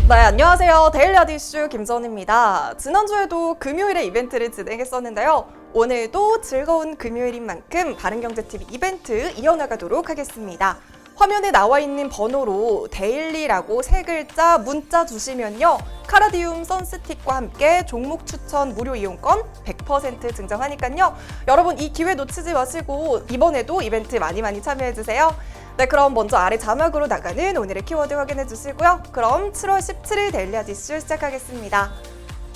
네, 안녕하세요. 데일리 하드 이슈 김전입니다. 지난주에도 금요일에 이벤트를 진행했었는데요. 오늘도 즐거운 금요일인 만큼 바른경제TV 이벤트 이어나가도록 하겠습니다. 화면에 나와 있는 번호로 데일리라고 세 글자 문자 주시면요. 카라디움 선스틱과 함께 종목 추천 무료 이용권 100% 증정하니까요. 여러분 이 기회 놓치지 마시고 이번에도 이벤트 많이 참여해주세요. 네, 그럼 먼저 아래 자막으로 나가는 오늘의 키워드 확인해 주시고요. 그럼 7월 17일 데일리 하드 이슈 시작하겠습니다.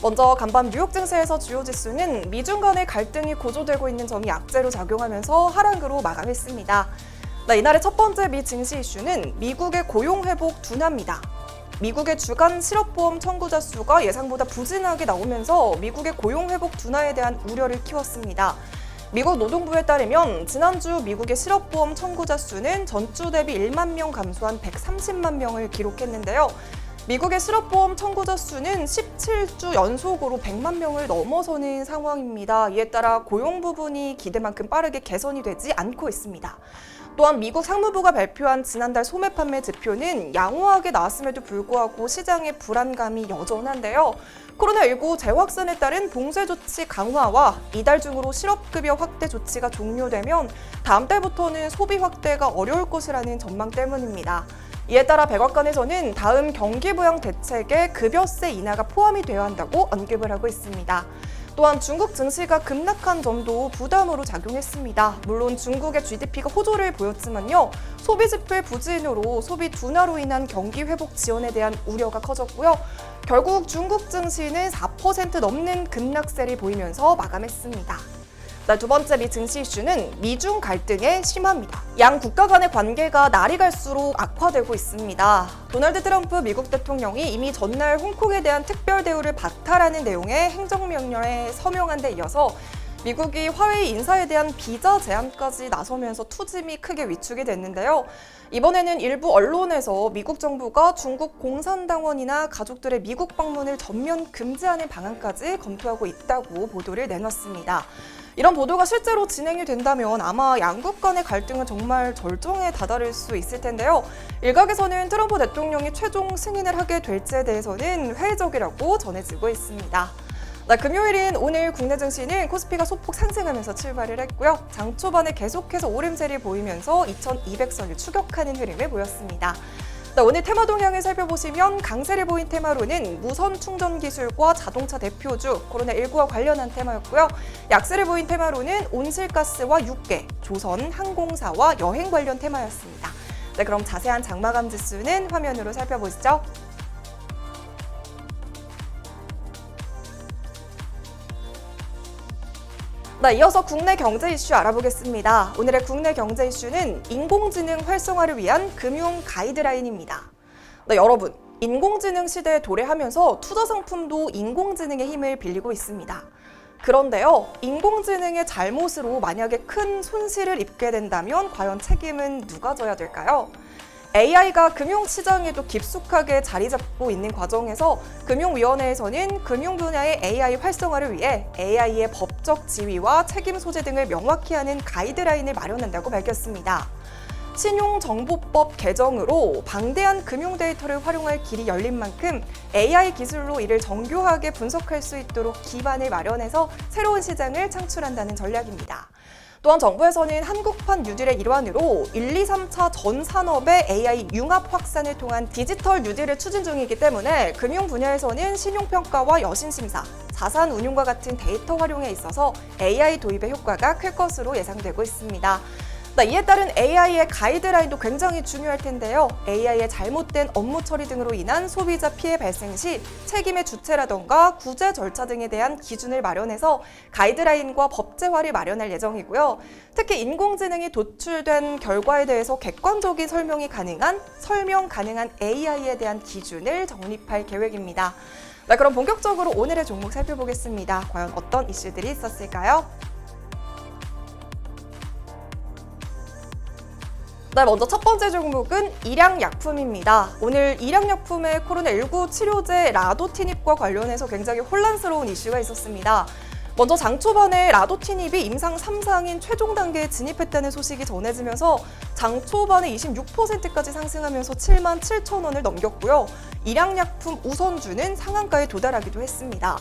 먼저 간밤 뉴욕 증시에서 주요 지수는 미중 간의 갈등이 고조되고 있는 점이 악재로 작용하면서 하락으로 마감했습니다. 네, 이날의 첫 번째 미 증시 이슈는 미국의 고용 회복 둔화입니다. 미국의 주간 실업보험 청구자 수가 예상보다 부진하게 나오면서 미국의 고용 회복 둔화에 대한 우려를 키웠습니다. 미국 노동부에 따르면 지난주 미국의 실업보험 청구자 수는 전주 대비 1만 명 감소한 130만 명을 기록했는데요. 미국의 실업보험 청구자 수는 17주 연속으로 100만 명을 넘어서는 상황입니다. 이에 따라 고용 부분이 기대만큼 빠르게 개선이 되지 않고 있습니다. 또한 미국 상무부가 발표한 지난달 소매 판매 지표는 양호하게 나왔음에도 불구하고 시장의 불안감이 여전한데요. 코로나19 재확산에 따른 봉쇄 조치 강화와 이달 중으로 실업급여 확대 조치가 종료되면 다음 달부터는 소비 확대가 어려울 것이라는 전망 때문입니다. 이에 따라 백악관에서는 다음 경기부양 대책에 급여세 인하가 포함이 되어야 한다고 언급을 하고 있습니다. 또한 중국 증시가 급락한 점도 부담으로 작용했습니다. 물론 중국의 GDP가 호조를 보였지만요. 소비 지표의 부진으로 소비 둔화로 인한 경기 회복 지연에 대한 우려가 커졌고요. 결국 중국 증시는 4% 넘는 급락세를 보이면서 마감했습니다. 두 번째 미 증시 이슈는 미중 갈등의 심화입니다. 양 국가 간의 관계가 날이 갈수록 악화되고 있습니다. 도널드 트럼프 미국 대통령이 이미 전날 홍콩에 대한 특별 대우를 박탈하는 내용의 행정명령에 서명한 데 이어서 미국이 화웨이 인사에 대한 비자 제한까지 나서면서 투짐이 크게 위축이 됐는데요. 이번에는 일부 언론에서 미국 정부가 중국 공산당원이나 가족들의 미국 방문을 전면 금지하는 방안까지 검토하고 있다고 보도를 내놨습니다. 이런 보도가 실제로 진행이 된다면 아마 양국 간의 갈등은 정말 절정에 다다를 수 있을 텐데요. 일각에서는 트럼프 대통령이 최종 승인을 하게 될지에 대해서는 회의적이라고 전해지고 있습니다. 금요일인 오늘 국내 증시는 코스피가 소폭 상승하면서 출발을 했고요. 장 초반에 계속해서 오름세를 보이면서 2200선을 추격하는 흐름을 보였습니다. 오늘 테마 동향을 살펴보시면 강세를 보인 테마로는 무선 충전 기술과 자동차 대표주, 코로나19와 관련한 테마였고요. 약세를 보인 테마로는 온실가스와 육계, 조선, 항공사와 여행 관련 테마였습니다. 그럼 자세한 장마감 지수는 화면으로 살펴보시죠. 이어서 국내 경제 이슈 알아보겠습니다. 오늘의 국내 경제 이슈는 인공지능 활성화를 위한 금융 가이드라인입니다. 여러분, 인공지능 시대에 도래하면서 투자 상품도 인공지능의 힘을 빌리고 있습니다. 그런데요, 인공지능의 잘못으로 만약에 큰 손실을 입게 된다면 과연 책임은 누가 져야 될까요? AI가 금융시장에도 깊숙하게 자리 잡고 있는 과정에서 금융위원회에서는 금융 분야의 AI 활성화를 위해 AI의 법적 지위와 책임 소재 등을 명확히 하는 가이드라인을 마련한다고 밝혔습니다. 신용정보법 개정으로 방대한 금융 데이터를 활용할 길이 열린 만큼 AI 기술로 이를 정교하게 분석할 수 있도록 기반을 마련해서 새로운 시장을 창출한다는 전략입니다. 또한 정부에서는 한국판 뉴딜의 일환으로 1, 2, 3차 전 산업의 AI 융합 확산을 통한 디지털 뉴딜을 추진 중이기 때문에 금융 분야에서는 신용평가와 여신심사, 자산 운용과 같은 데이터 활용에 있어서 AI 도입의 효과가 클 것으로 예상되고 있습니다. 이에 따른 AI의 가이드라인도 굉장히 중요할 텐데요. AI의 잘못된 업무 처리 등으로 인한 소비자 피해 발생 시 책임의 주체라던가 구제 절차 등에 대한 기준을 마련해서 가이드라인과 법제화를 마련할 예정이고요. 특히 인공지능이 도출된 결과에 대해서 객관적인 설명 가능한 AI에 대한 기준을 정립할 계획입니다. 그럼 본격적으로 오늘의 종목 살펴보겠습니다. 과연 어떤 이슈들이 있었을까요? 먼저 첫 번째 종목은 일양약품입니다. 오늘 일양약품의 코로나19 치료제 라도티닙과 관련해서 굉장히 혼란스러운 이슈가 있었습니다. 먼저 장 초반에 라도티닙이 임상 3상인 최종 단계에 진입했다는 소식이 전해지면서 장 초반에 26%까지 상승하면서 77,000원을 넘겼고요. 일양약품 우선주는 상한가에 도달하기도 했습니다.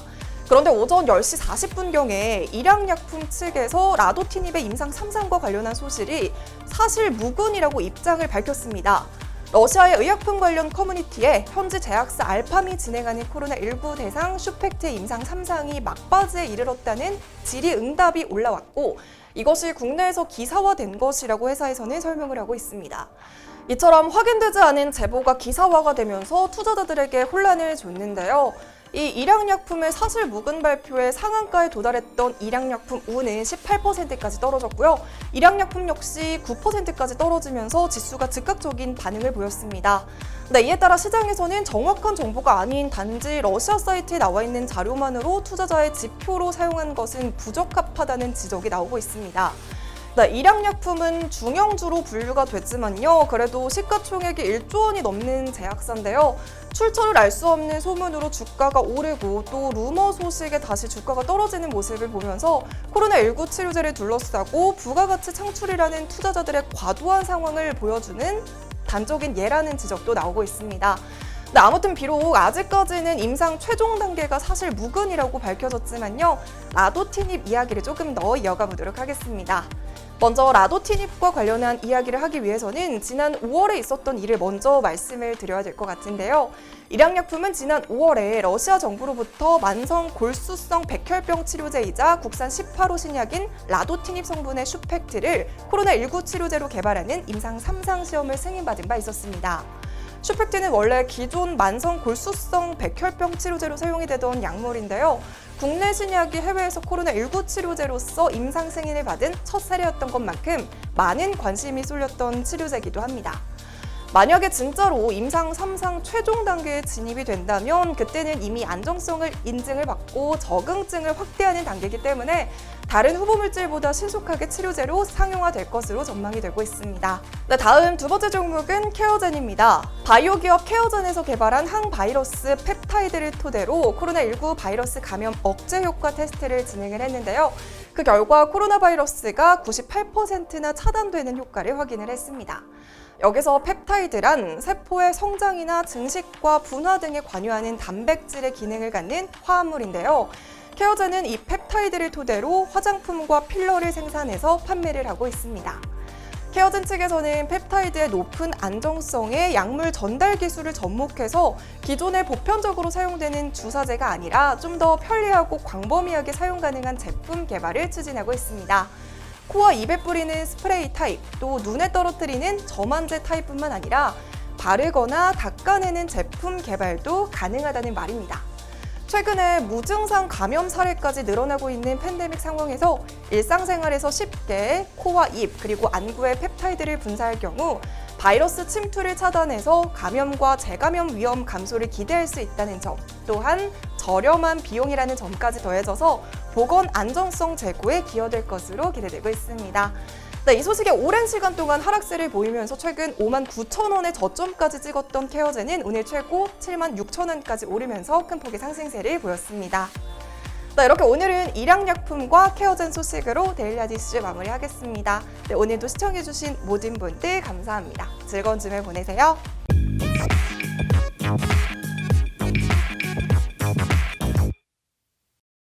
그런데 오전 10시 40분경에 일양약품 측에서 라도티닙의 임상 3상과 관련한 소식이 사실 무근이라고 입장을 밝혔습니다. 러시아의 의약품 관련 커뮤니티에 현지 제약사 알팜이 진행하는 코로나19 대상 슈펙트 임상 3상이 막바지에 이르렀다는 질의응답이 올라왔고 이것이 국내에서 기사화된 것이라고 회사에서는 설명을 하고 있습니다. 이처럼 확인되지 않은 제보가 기사화가 되면서 투자자들에게 혼란을 줬는데요. 이 일양약품의 사실 무근 발표에 상한가에 도달했던 일양약품 우는 18%까지 떨어졌고요. 일양약품 역시 9%까지 떨어지면서 지수가 즉각적인 반응을 보였습니다. 네, 이에 따라 시장에서는 정확한 정보가 아닌 단지 러시아 사이트에 나와 있는 자료만으로 투자자의 지표로 사용한 것은 부적합하다는 지적이 나오고 있습니다. 네, 일양약품은 중형주로 분류가 됐지만요. 그래도 시가총액이 1조 원이 넘는 제약사인데요. 출처를 알 수 없는 소문으로 주가가 오르고 또 루머 소식에 다시 주가가 떨어지는 모습을 보면서 코로나19 치료제를 둘러싸고 부가가치 창출이라는 투자자들의 과도한 상황을 보여주는 단적인 예라는 지적도 나오고 있습니다. 네, 아무튼 비록 아직까지는 임상 최종 단계가 사실 무근이라고 밝혀졌지만요. 라도티닙 이야기를 조금 더 이어가 보도록 하겠습니다. 먼저 라도티닙과 관련한 이야기를 하기 위해서는 지난 5월에 있었던 일을 먼저 말씀을 드려야 될 것 같은데요. 일양약품은 지난 5월에 러시아 정부로부터 만성 골수성 백혈병 치료제이자 국산 18호 신약인 라도티닙 성분의 슈펙트를 코로나19 치료제로 개발하는 임상 3상 시험을 승인받은 바 있었습니다. 슈펙트는 원래 기존 만성 골수성 백혈병 치료제로 사용이 되던 약물인데요. 국내 신약이 해외에서 코로나19 치료제로서 임상 승인을 받은 첫 사례였던 것만큼 많은 관심이 쏠렸던 치료제이기도 합니다. 만약에 진짜로 임상 3상 최종 단계에 진입이 된다면 그때는 이미 안정성을 인증을 받고 적응증을 확대하는 단계이기 때문에 다른 후보 물질보다 신속하게 치료제로 상용화될 것으로 전망이 되고 있습니다. 네, 다음 두 번째 종목은 케어젠입니다. 바이오 기업 케어젠에서 개발한 항바이러스 펩타이드를 토대로 코로나19 바이러스 감염 억제 효과 테스트를 진행을 했는데요. 그 결과 코로나 바이러스가 98%나 차단되는 효과를 확인을 했습니다. 여기서 펩타이드란 세포의 성장이나 증식과 분화 등에 관여하는 단백질의 기능을 갖는 화합물인데요. 케어젠은 이 펩타이드를 토대로 화장품과 필러를 생산해서 판매를 하고 있습니다. 케어젠 측에서는 펩타이드의 높은 안정성에 약물 전달 기술을 접목해서 기존에 보편적으로 사용되는 주사제가 아니라 좀 더 편리하고 광범위하게 사용 가능한 제품 개발을 추진하고 있습니다. 코와 입에 뿌리는 스프레이 타입, 또 눈에 떨어뜨리는 점안제 타입뿐만 아니라 바르거나 닦아내는 제품 개발도 가능하다는 말입니다. 최근에 무증상 감염 사례까지 늘어나고 있는 팬데믹 상황에서 일상생활에서 쉽게 코와 입 그리고 안구에 펩타이드를 분사할 경우 바이러스 침투를 차단해서 감염과 재감염 위험 감소를 기대할 수 있다는 점, 또한 저렴한 비용이라는 점까지 더해져서 보건 안정성 제고에 기여될 것으로 기대되고 있습니다. 네, 이 소식에 오랜 시간 동안 하락세를 보이면서 최근 59,000원의 저점까지 찍었던 케어젠은 오늘 최고 76,000원까지 오르면서 큰 폭의 상승세를 보였습니다. 네, 이렇게 오늘은 일양약품과 케어젠 소식으로 데일리 이슈 마무리하겠습니다. 네, 오늘도 시청해주신 모든 분들 감사합니다. 즐거운 주말 보내세요.